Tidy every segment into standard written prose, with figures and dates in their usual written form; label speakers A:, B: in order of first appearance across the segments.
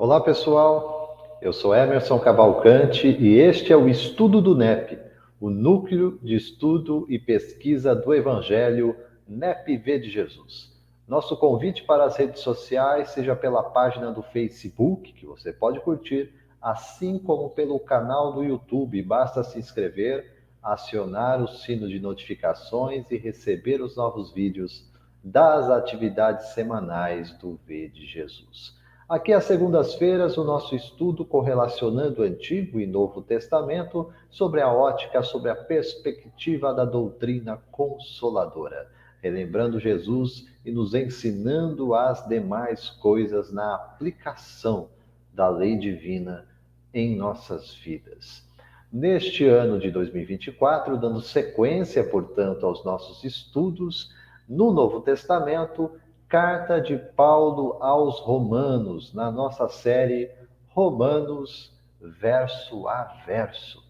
A: Olá, pessoal. Eu sou Emerson Cavalcante e este é o Estudo do NEP, o Núcleo de Estudo e Pesquisa do Evangelho NEP-V de Jesus. Nosso convite para as redes sociais, seja pela página do Facebook, que você pode curtir, assim como pelo canal do YouTube. Basta se inscrever, acionar o sino de notificações e receber os novos vídeos das atividades semanais do V de Jesus. Aqui às segundas-feiras, o nosso estudo correlacionando o Antigo e Novo Testamento sobre a ótica, sobre a perspectiva da doutrina consoladora, relembrando Jesus e nos ensinando as demais coisas na aplicação da lei divina em nossas vidas. Neste ano de 2024, dando sequência, portanto, aos nossos estudos no Novo Testamento, Carta de Paulo aos Romanos, na nossa série Romanos verso a verso.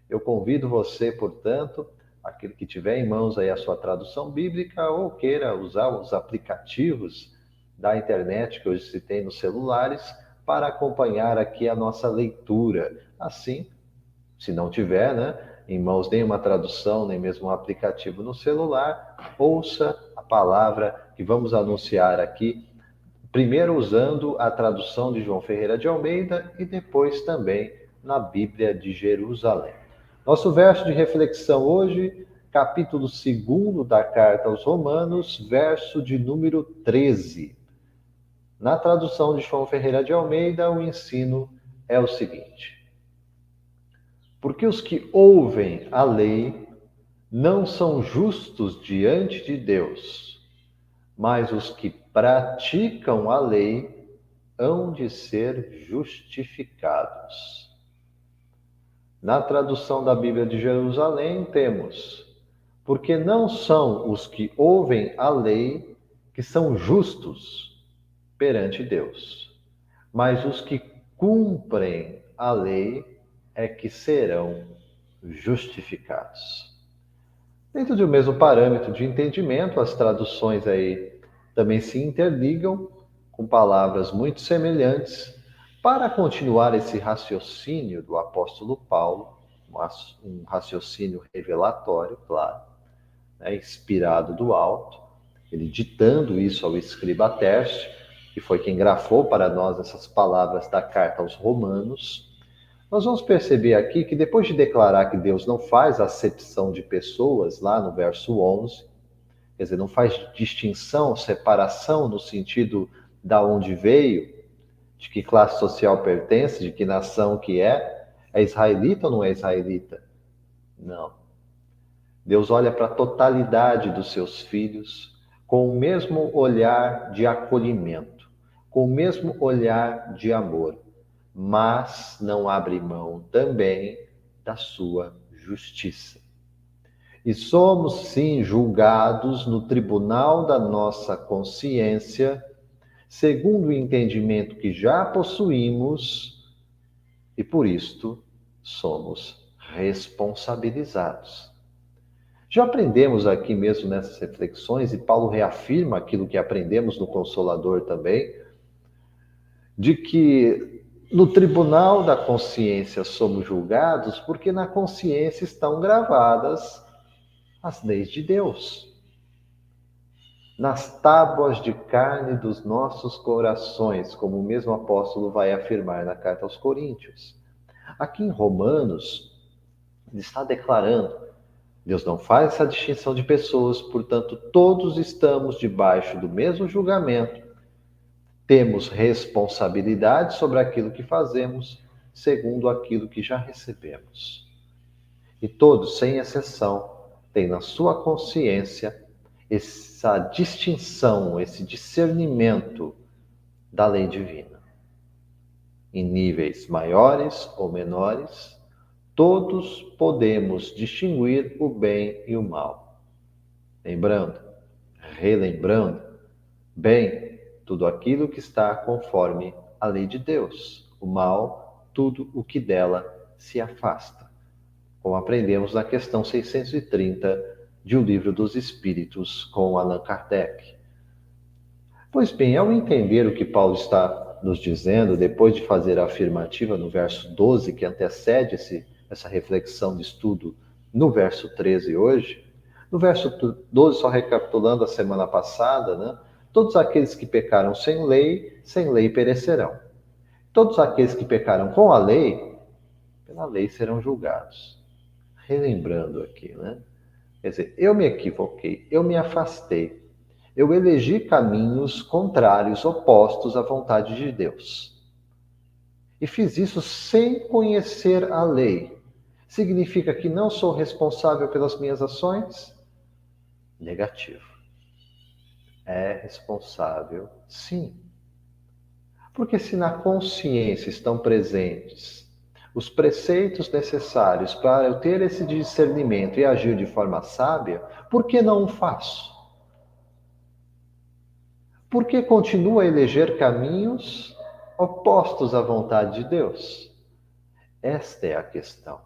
A: Eu convido você, portanto, aquele que tiver em mãos aí a sua tradução bíblica ou queira usar os aplicativos da internet que hoje se tem nos celulares para acompanhar aqui a nossa leitura. Assim, se não tiver, né, em mãos nenhuma tradução, nem mesmo um aplicativo no celular, ouça a palavra que vamos anunciar aqui, primeiro usando a tradução de João Ferreira de Almeida e depois também na Bíblia de Jerusalém. Nosso verso de reflexão hoje, capítulo 2 da Carta aos Romanos, verso de número 13. Na tradução de João Ferreira de Almeida, o ensino é o seguinte: porque os que ouvem a lei não são justos diante de Deus, mas os que praticam a lei hão de ser justificados. Na tradução da Bíblia de Jerusalém temos: porque não são os que ouvem a lei que são justos perante Deus, mas os que cumprem a lei é que serão justificados. Dentro do mesmo parâmetro de entendimento, as traduções aí também se interligam com palavras muito semelhantes para continuar esse raciocínio do apóstolo Paulo, um raciocínio revelatório, claro, né, inspirado do alto, ele ditando isso ao escriba Tércio, que foi quem grafou para nós essas palavras da carta aos Romanos. Nós vamos perceber aqui que depois de declarar que Deus não faz acepção de pessoas, lá no verso 11, quer dizer, não faz distinção, separação no sentido da onde veio, de que classe social pertence, de que nação que é israelita ou não é israelita? Não. Deus olha para a totalidade dos seus filhos com o mesmo olhar de acolhimento, com o mesmo olhar de amor, mas não abre mão também da sua justiça. E somos, sim, julgados no tribunal da nossa consciência, segundo o entendimento que já possuímos, e por isto somos responsabilizados. Já aprendemos aqui mesmo nessas reflexões, e Paulo reafirma aquilo que aprendemos no Consolador também, de que no tribunal da consciência somos julgados porque na consciência estão gravadas as leis de Deus. Nas tábuas de carne dos nossos corações, como o mesmo apóstolo vai afirmar na carta aos Coríntios. Aqui em Romanos, ele está declarando: Deus não faz essa distinção de pessoas, portanto, todos estamos debaixo do mesmo julgamento, temos responsabilidade sobre aquilo que fazemos, segundo aquilo que já recebemos. E todos, sem exceção, têm na sua consciência essa distinção, esse discernimento da lei divina. Em níveis maiores ou menores, todos podemos distinguir o bem e o mal. Lembrando, relembrando, bem, tudo aquilo que está conforme a lei de Deus. O mal, tudo o que dela se afasta. Como aprendemos na questão 630 de O Livro dos Espíritos, com Allan Kardec. Pois bem, ao entender o que Paulo está nos dizendo, depois de fazer a afirmativa no verso 12, que antecede essa reflexão de estudo no verso 13 hoje, no verso 12, só recapitulando a semana passada, né? Todos aqueles que pecaram sem lei perecerão. Todos aqueles que pecaram com a lei, pela lei serão julgados. Relembrando aqui, né? Quer dizer, eu me equivoquei, eu me afastei, eu elegi caminhos contrários, opostos à vontade de Deus. E fiz isso sem conhecer a lei. Significa que não sou responsável pelas minhas ações? Negativo. É responsável, sim. Porque se na consciência estão presentes os preceitos necessários para eu ter esse discernimento e agir de forma sábia, por que não o faço? Por que continuo a eleger caminhos opostos à vontade de Deus? Esta é a questão.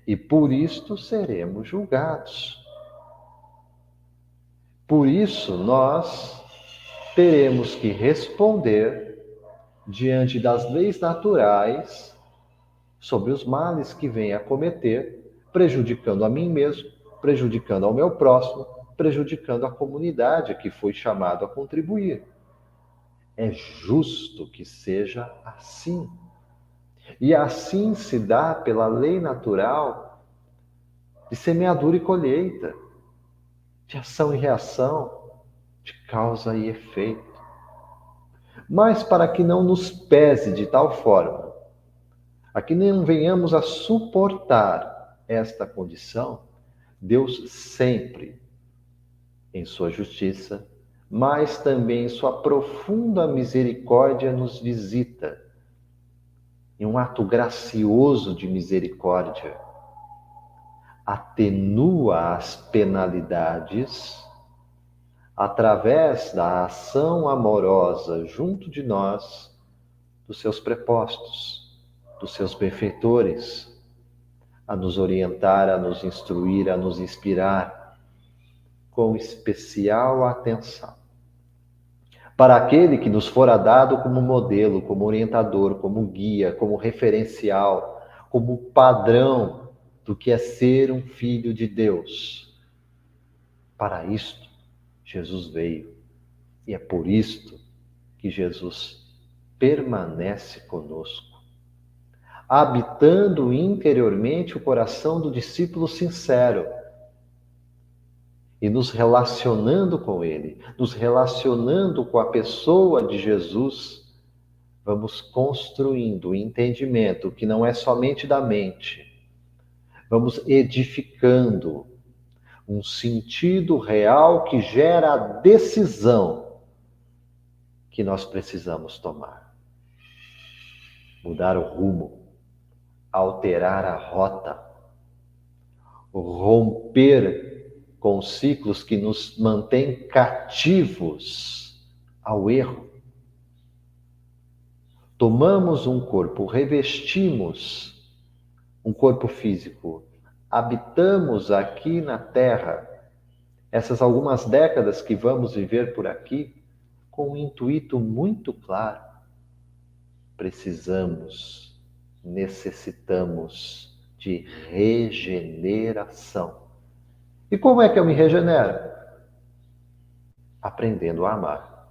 A: E por isto seremos julgados. Por isso nós teremos que responder diante das leis naturais sobre os males que vêm a cometer, prejudicando a mim mesmo, prejudicando ao meu próximo, prejudicando a comunidade a que fui chamado a contribuir. É justo que seja assim. E assim se dá pela lei natural de semeadura e colheita, de ação e reação, de causa e efeito. Mas para que não nos pese de tal forma, a que não venhamos a suportar esta condição, Deus sempre, em sua justiça, mas também em sua profunda misericórdia, nos visita, em um ato gracioso de misericórdia, atenua as penalidades através da ação amorosa junto de nós, dos seus prepostos, dos seus benfeitores, a nos orientar, a nos instruir, a nos inspirar, com especial atenção. Para aquele que nos fora dado como modelo, como orientador, como guia, como referencial, como padrão do que é ser um filho de Deus. Para isto, Jesus veio. E é por isto que Jesus permanece conosco, habitando interiormente o coração do discípulo sincero e nos relacionando com ele, nos relacionando com a pessoa de Jesus, vamos construindo o entendimento que não é somente da mente, vamos edificando um sentido real que gera a decisão que nós precisamos tomar. Mudar o rumo, alterar a rota, romper com ciclos que nos mantêm cativos ao erro. Tomamos um corpo, revestimos um corpo físico, habitamos aqui na Terra, essas algumas décadas que vamos viver por aqui, com um intuito muito claro. Necessitamos de regeneração. E como é que eu me regenero? Aprendendo a amar.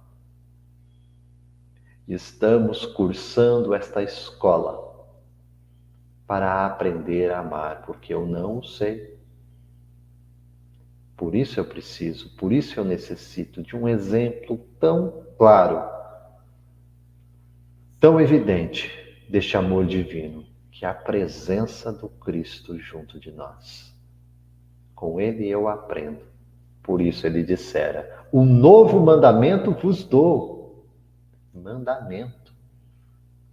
A: Estamos cursando esta escola para aprender a amar, porque eu não sei. Por isso eu preciso, por isso eu necessito de um exemplo tão claro, tão evidente deste amor divino, que é a presença do Cristo junto de nós. Com ele eu aprendo. Por isso ele dissera: um novo mandamento vos dou. Mandamento.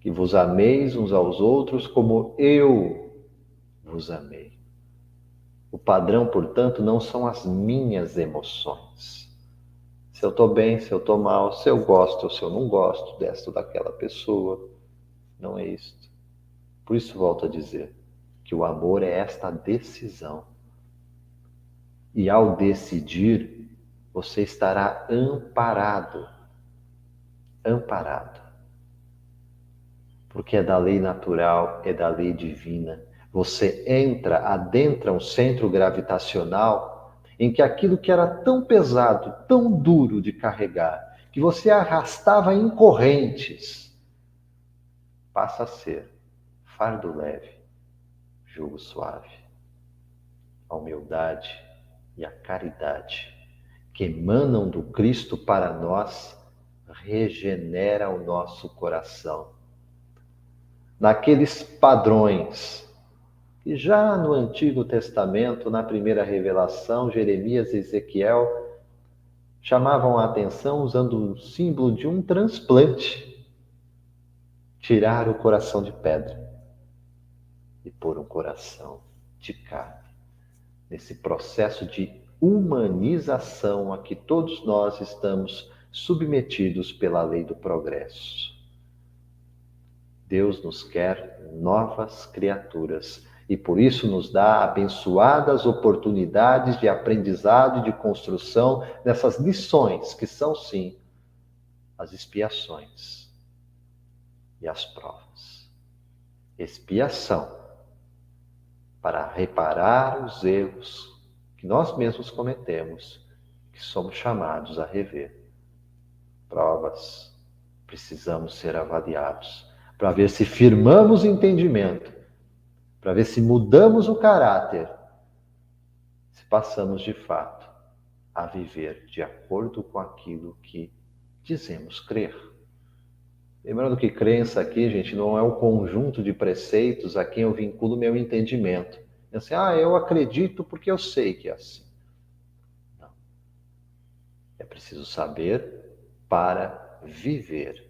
A: Que vos ameis uns aos outros como eu vos amei. O padrão, portanto, não são as minhas emoções. Se eu estou bem, se eu estou mal, se eu gosto ou se eu não gosto desta ou daquela pessoa. Não é isto. Por isso volto a dizer que o amor é esta decisão. E ao decidir, você estará amparado. Amparado. porque é da lei natural, é da lei divina. Você adentra um centro gravitacional em que aquilo que era tão pesado, tão duro de carregar, que você arrastava em correntes, passa a ser fardo leve, jugo suave. A humildade e a caridade que emanam do Cristo para nós regenera o nosso coração. Naqueles padrões que já no Antigo Testamento, na primeira revelação, Jeremias e Ezequiel chamavam a atenção usando o símbolo de um transplante, tirar o coração de pedra e pôr um coração de carne. Nesse processo de humanização a que todos nós estamos submetidos pela lei do progresso. Deus nos quer novas criaturas e por isso nos dá abençoadas oportunidades de aprendizado e de construção nessas lições que são, sim, as expiações e as provas. Expiação para reparar os erros que nós mesmos cometemos, que somos chamados a rever. Provas, precisamos ser avaliados para ver se firmamos o entendimento, para ver se mudamos o caráter, se passamos de fato a viver de acordo com aquilo que dizemos crer. Lembrando que crença aqui, gente, não é o conjunto de preceitos a quem eu vinculo meu entendimento. É assim, eu acredito porque eu sei que é assim. Não. É preciso saber para viver.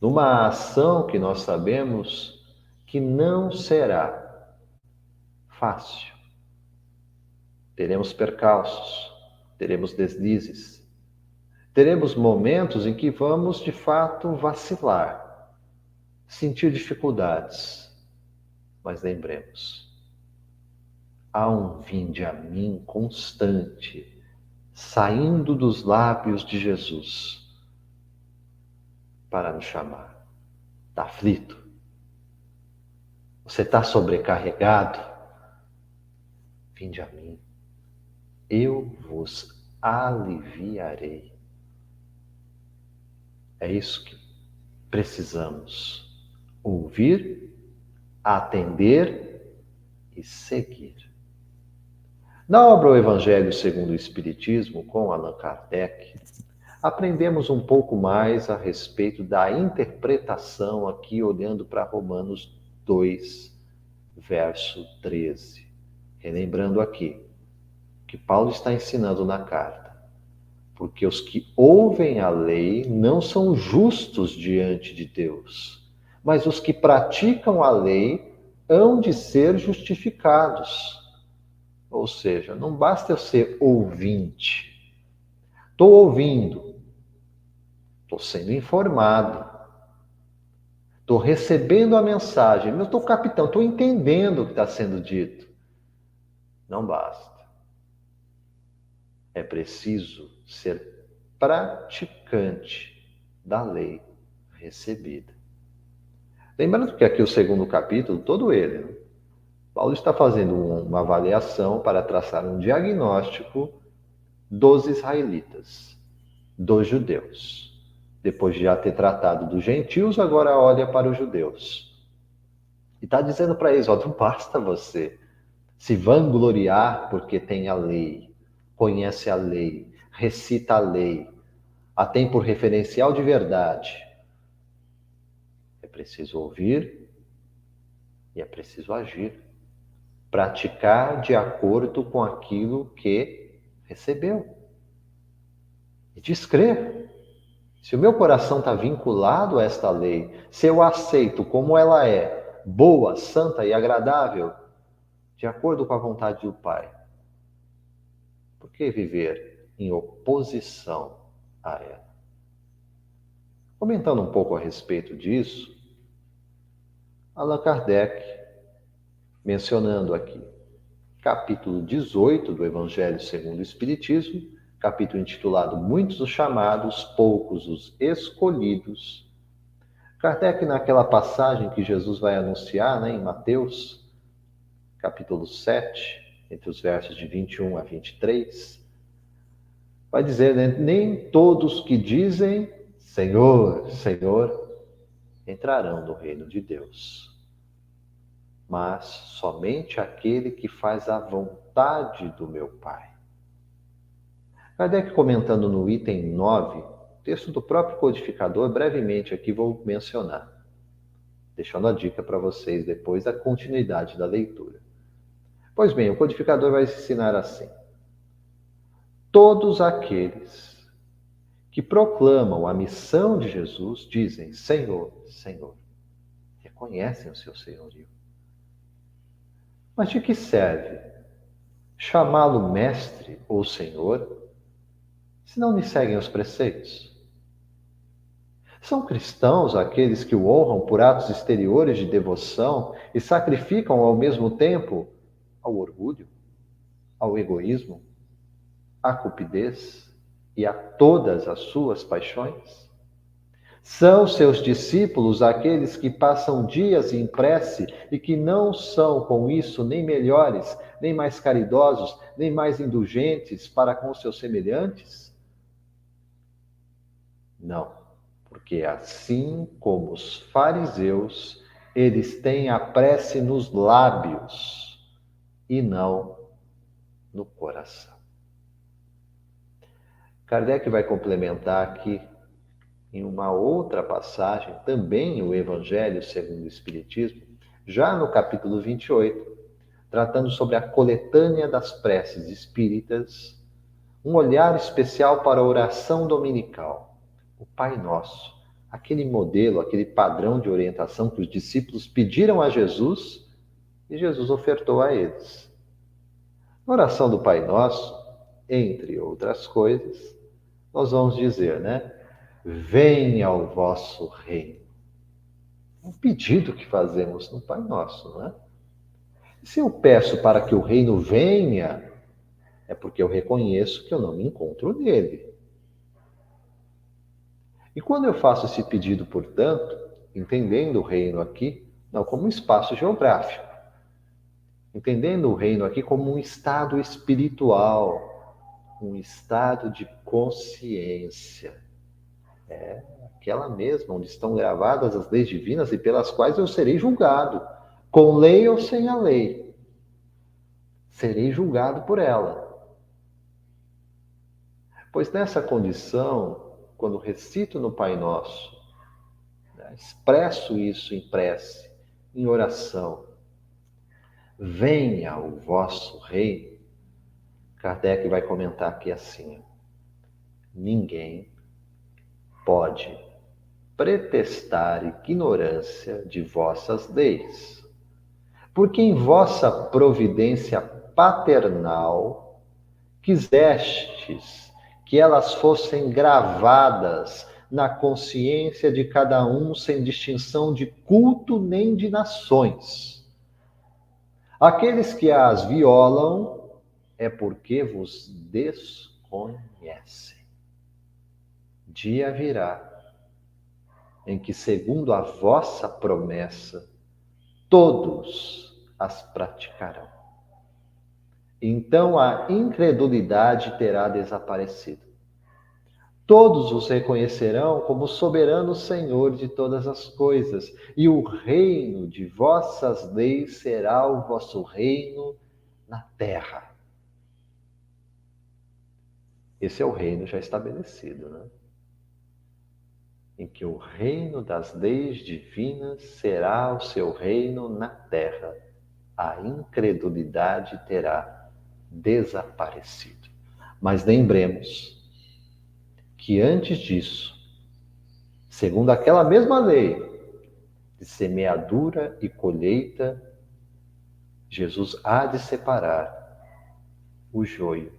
A: Numa ação que nós sabemos que não será fácil. Teremos percalços, teremos deslizes, teremos momentos em que vamos, de fato, vacilar, sentir dificuldades. Mas lembremos, há um vinde a mim constante, saindo dos lábios de Jesus, para nos chamar. Está aflito? Você está sobrecarregado? Vinde a mim, eu vos aliviarei. É isso que precisamos ouvir, atender e seguir. Na obra O Evangelho segundo o Espiritismo, com Allan Kardec, aprendemos um pouco mais a respeito da interpretação aqui, olhando para Romanos 2, verso 13. Relembrando aqui que Paulo está ensinando na carta. Porque os que ouvem a lei não são justos diante de Deus, mas os que praticam a lei hão de ser justificados. Ou seja, não basta eu ser ouvinte. Estou ouvindo, estou sendo informado, estou recebendo a mensagem, eu estou captando, estou entendendo o que está sendo dito. Não basta. É preciso ser praticante da lei recebida. Lembrando que aqui o segundo capítulo, todo ele, né? Paulo está fazendo uma avaliação para traçar um diagnóstico dos israelitas, dos judeus. Depois de já ter tratado dos gentios, agora olha para os judeus. E está dizendo para eles, não basta você se vangloriar porque tem a lei, conhece a lei, recita a lei, a tem por referencial de verdade. É preciso ouvir e é preciso agir. Praticar de acordo com aquilo que recebeu. E descrer. Se o meu coração está vinculado a esta lei, se eu aceito como ela é, boa, santa e agradável, de acordo com a vontade do Pai, por que viver em oposição a ela? Comentando um pouco a respeito disso, Allan Kardec, mencionando aqui, capítulo 18 do Evangelho segundo o Espiritismo, capítulo intitulado Muitos os chamados, poucos os escolhidos, Kardec, naquela passagem que Jesus vai anunciar, né, em Mateus, capítulo 7, entre os versos de 21 a 23, vai dizer, né, nem todos que dizem Senhor, Senhor, entrarão no reino de Deus, mas somente aquele que faz a vontade do meu Pai. Kardec, comentando no item 9, texto do próprio codificador, brevemente aqui vou mencionar, deixando a dica para vocês depois da continuidade da leitura. Pois bem, o codificador vai ensinar assim: todos aqueles que proclamam a missão de Jesus dizem Senhor, Senhor, reconhecem o seu senhorio. Mas de que serve chamá-lo mestre ou senhor se não lhe seguem os preceitos? São cristãos aqueles que o honram por atos exteriores de devoção e sacrificam ao mesmo tempo ao orgulho, ao egoísmo, à cupidez e a todas as suas paixões? São seus discípulos aqueles que passam dias em prece e que não são com isso nem melhores, nem mais caridosos, nem mais indulgentes para com seus semelhantes? Não, porque assim como os fariseus, eles têm a prece nos lábios e não no coração. Kardec vai complementar aqui em uma outra passagem, também o Evangelho segundo o Espiritismo, já no capítulo 28, tratando sobre a coletânea das preces espíritas, um olhar especial para a oração dominical, o Pai Nosso, aquele modelo, aquele padrão de orientação que os discípulos pediram a Jesus e Jesus ofertou a eles. Na oração do Pai Nosso, entre outras coisas, nós vamos dizer, né? Venha o vosso reino. Um pedido que fazemos no Pai Nosso, não é? Se eu peço para que o reino venha, é porque eu reconheço que eu não me encontro nele. E quando eu faço esse pedido, portanto, entendendo o reino aqui, não como um espaço geográfico, entendendo o reino aqui como um estado espiritual, um estado de consciência. Aquela mesma onde estão gravadas as leis divinas e pelas quais eu serei julgado, com lei ou sem a lei. Serei julgado por ela. Pois nessa condição, quando recito no Pai Nosso, né, expresso isso em prece, em oração, venha o vosso reino, Kardec vai comentar aqui assim: ninguém pode pretestar ignorância de vossas leis, porque em vossa providência paternal quisestes que elas fossem gravadas na consciência de cada um, sem distinção de culto nem de nações. Aqueles que as violam é porque vos desconhecem. Dia virá em que, segundo a vossa promessa, todos as praticarão. Então a incredulidade terá desaparecido. Todos os reconhecerão como soberano Senhor de todas as coisas, e o reino de vossas leis será o vosso reino na terra. Esse é o reino já estabelecido, né? Em que o reino das leis divinas será o seu reino na terra. A incredulidade terá desaparecido. Mas lembremos que antes disso, segundo aquela mesma lei de semeadura e colheita, Jesus há de separar o joio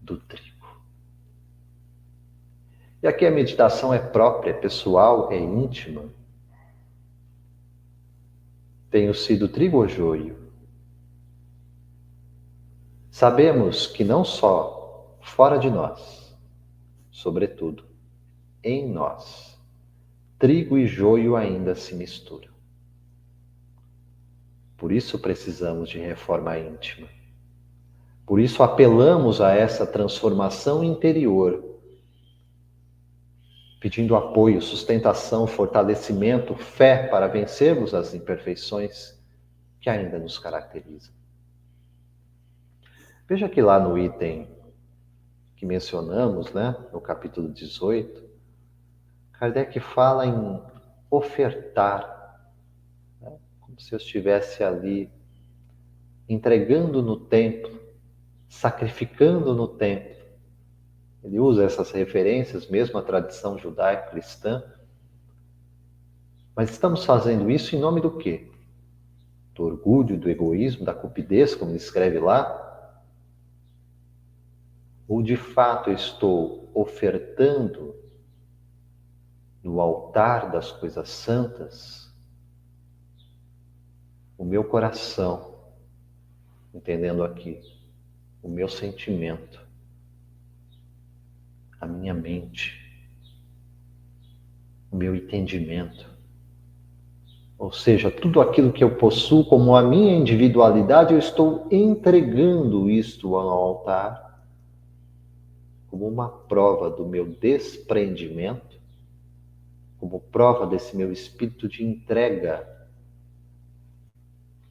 A: do trigo. E aqui a meditação é própria, é pessoal, é íntima. Tenho sido trigo ou joio? Sabemos que não só fora de nós, sobretudo em nós, trigo e joio ainda se misturam. Por isso precisamos de reforma íntima. Por isso apelamos a essa transformação interior, pedindo apoio, sustentação, fortalecimento, fé para vencermos as imperfeições que ainda nos caracterizam. Veja que lá no item que mencionamos, no capítulo 18, Kardec fala em ofertar, como se eu estivesse ali entregando no templo, sacrificando no templo. Ele usa essas referências, mesmo a tradição judaico-cristã. Mas estamos fazendo isso em nome do quê? Do orgulho, do egoísmo, da cupidez, como ele escreve lá? Ou de fato eu estou ofertando no altar das coisas santas o meu coração, entendendo aqui, o meu sentimento, a minha mente, o meu entendimento. Ou seja, tudo aquilo que eu possuo como a minha individualidade, eu estou entregando isto ao altar como uma prova do meu desprendimento, como prova desse meu espírito de entrega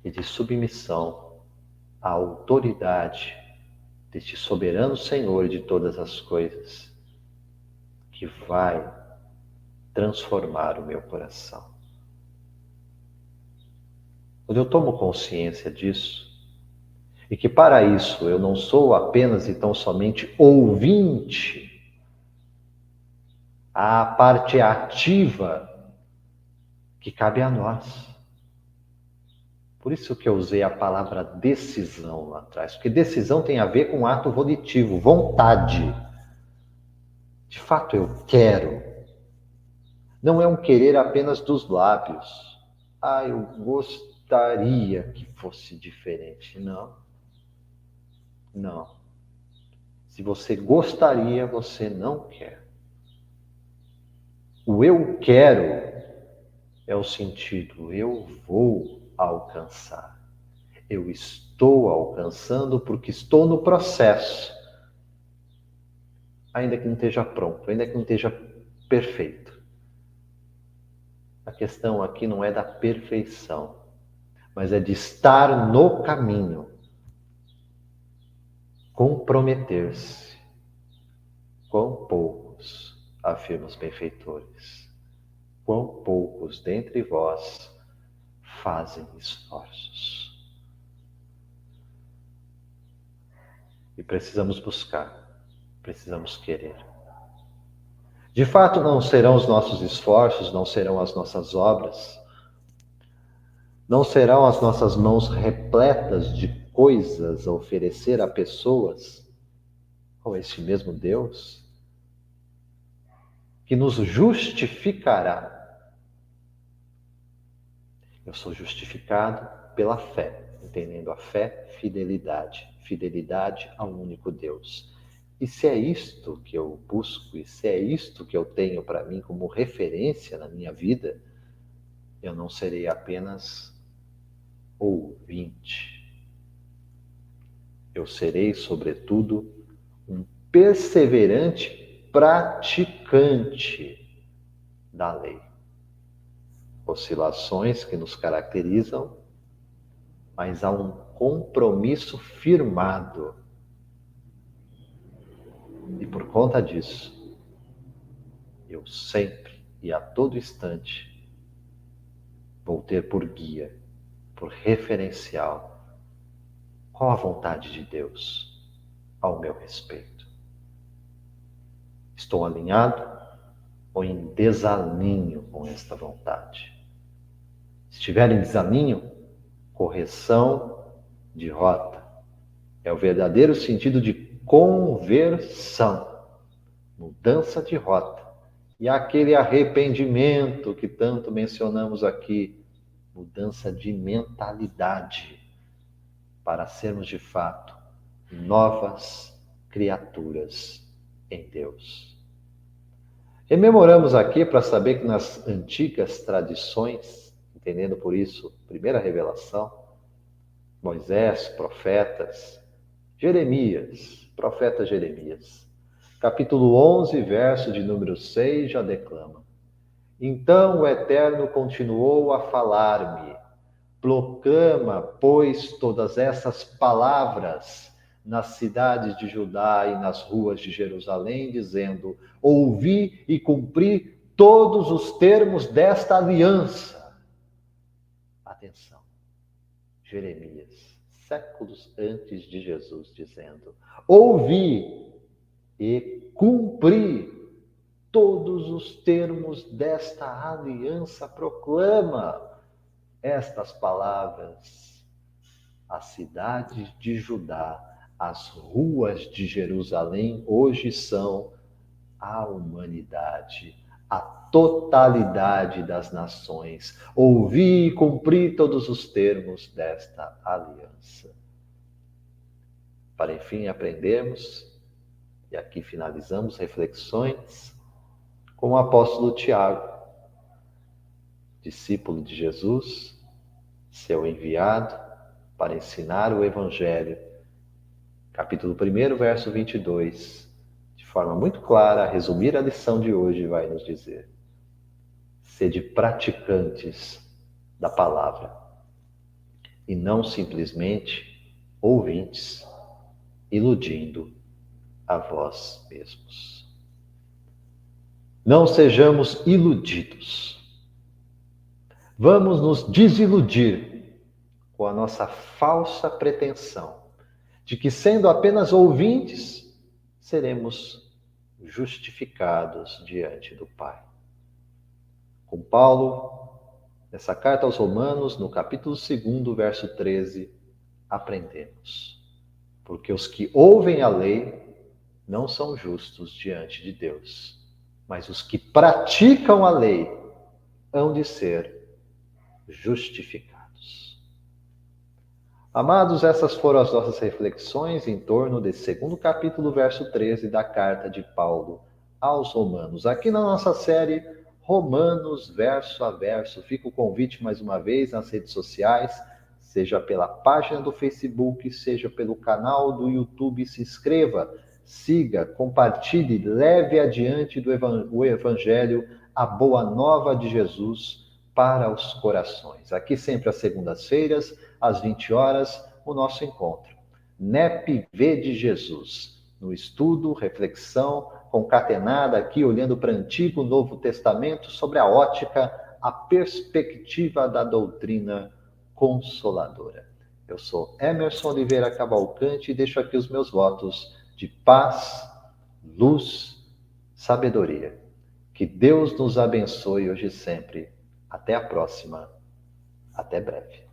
A: e de submissão à autoridade deste soberano Senhor de todas as coisas, que vai transformar o meu coração. Quando eu tomo consciência disso, e que para isso eu não sou apenas e tão somente ouvinte, a parte ativa que cabe a nós. Por isso que eu usei a palavra decisão lá atrás, porque decisão tem a ver com ato volitivo, vontade. De fato eu quero. Não é um querer apenas dos lábios. Eu gostaria que fosse diferente. Não. Não. Se você gostaria, você não quer. O eu quero é o sentido, eu vou alcançar. Eu estou alcançando porque estou no processo. Ainda que não esteja pronto, ainda que não esteja perfeito. A questão aqui não é da perfeição, mas é de estar no caminho. Comprometer-se. Quão poucos, afirma os benfeitores, quão poucos dentre vós fazem esforços. E precisamos buscar, precisamos querer. De fato, não serão os nossos esforços, não serão as nossas obras, não serão as nossas mãos repletas de coisas a oferecer a pessoas, ou este mesmo Deus, que nos justificará. Eu sou justificado pela fé, entendendo a fé, fidelidade, fidelidade ao único Deus. E se é isto que eu busco, e se é isto que eu tenho para mim como referência na minha vida, eu não serei apenas ouvinte. Eu serei, sobretudo, um perseverante praticante da lei. Oscilações que nos caracterizam, mas há um compromisso firmado. E por conta disso, eu sempre e a todo instante vou ter por guia, por referencial, qual a vontade de Deus ao meu respeito. Estou alinhado ou em desalinho com esta vontade? Se estiver em desalinho, correção de rota. É o verdadeiro sentido de conversão, mudança de rota. E aquele arrependimento que tanto mencionamos aqui, mudança de mentalidade, para sermos de fato novas criaturas em Deus. Rememoramos aqui para saber que nas antigas tradições, entendendo por isso, primeira revelação, Moisés, profetas, Jeremias, profeta Jeremias, capítulo 11, verso de número 6, já declama: Então o Eterno continuou a falar-me, proclama, pois, todas essas palavras nas cidades de Judá e nas ruas de Jerusalém, dizendo: Ouvi e cumpri todos os termos desta aliança. Atenção, Jeremias, séculos antes de Jesus, dizendo: Ouvi e cumpri todos os termos desta aliança, proclama estas palavras. As cidades de Judá, as ruas de Jerusalém hoje são a humanidade, a totalidade das nações. Ouvi e cumpri todos os termos desta aliança. Para enfim aprendermos, e aqui finalizamos reflexões com o apóstolo Tiago, discípulo de Jesus, seu enviado para ensinar o Evangelho. Capítulo 1, verso 22, de forma muito clara, a resumir a lição de hoje, vai nos dizer: sede praticantes da palavra, e não simplesmente ouvintes, iludindo a vós mesmos. Não sejamos iludidos. Vamos nos desiludir com a nossa falsa pretensão de que, sendo apenas ouvintes, seremos justificados diante do Pai. Com Paulo, nessa carta aos Romanos, no capítulo 2, verso 13, aprendemos: porque os que ouvem a lei não são justos diante de Deus, mas os que praticam a lei hão de ser justificados. Amados, essas foram as nossas reflexões em torno desse segundo capítulo, verso 13 da carta de Paulo aos Romanos. Aqui na nossa série Romanos verso a verso. Fica o convite mais uma vez nas redes sociais, seja pela página do Facebook, seja pelo canal do YouTube. Se inscreva, siga, compartilhe, leve adiante o Evangelho, a boa nova de Jesus para os corações. Aqui sempre às segundas-feiras, às 20 horas, o nosso encontro. NEPV de Jesus, no estudo, reflexão, concatenada aqui, olhando para o Antigo e Novo Testamento, sobre a ótica, a perspectiva da doutrina consoladora. Eu sou Emerson Oliveira Cavalcante e deixo aqui os meus votos de paz, luz, sabedoria. Que Deus nos abençoe hoje e sempre. Até a próxima. Até breve.